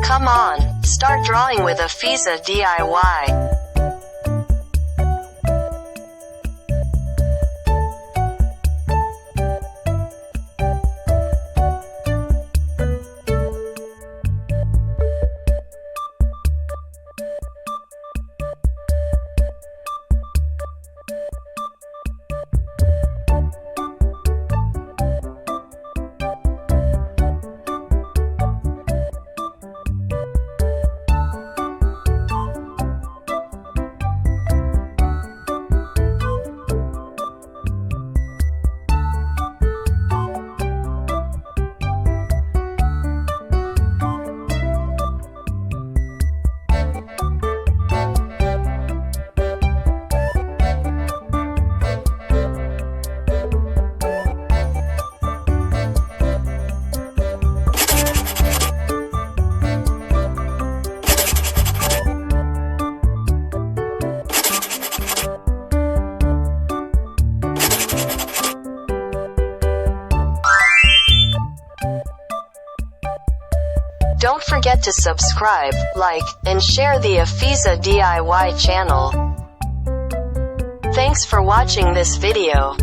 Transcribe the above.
Come on, start drawing with Afizah DIY. Don't forget to subscribe, like, and share the Afizah DIY channel. Thanks for watching this video.